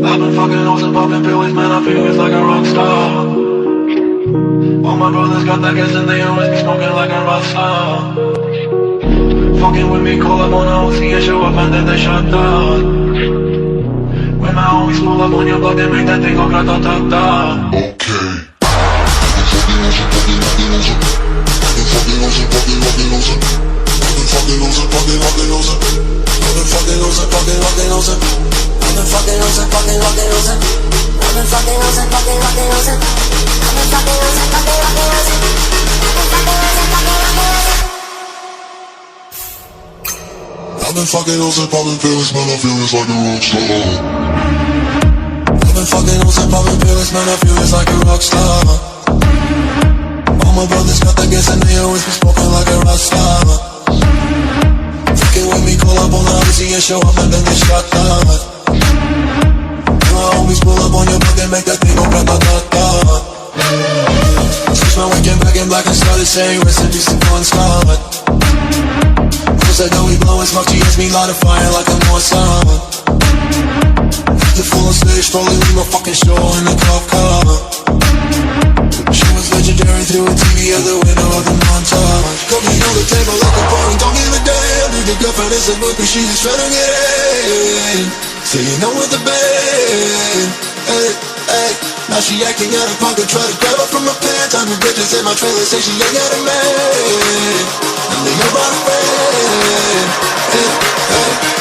I've been fucking hoes and popping pills, man, I feel it's like a rock star. All my brothers got that gas and they always be smoking like a rock star. Fucking with me, call up on a OC and show up and then they shut down. When my homies pull up on your block, they make that thing go grata-ta-ta. Okay. I've been fucking hoes and popping pills, man, I feel it's like a rock star. I've been fucking hoes and popping pills, man, I feel it's like a rock star. All my brothers got that gas and they always be smoking like a rock star. Fucking with me, call up on the Uzi and show up and then they shut down. My homies pull up on your block and make that thing go grata-ta-ta. Switch my weekend back in black and started saying recipes to Bon Scott. I know we blowin' smoke, she hits me light a fire like I'm on summer. The full on stage, slowly leave my fucking show in the cop car. She was legendary through a TV out the window of the montage. Cooking on the table like a party, don't give a damn. Dude, your girlfriend is a book, but she just tryna get in. Saying no with the band. Hey, hey. Now she acting out of pocket, try to grab her from my pants. I'm the bitches in my trailer, say she ain't got a man. And they know about a friend. Hey, hey.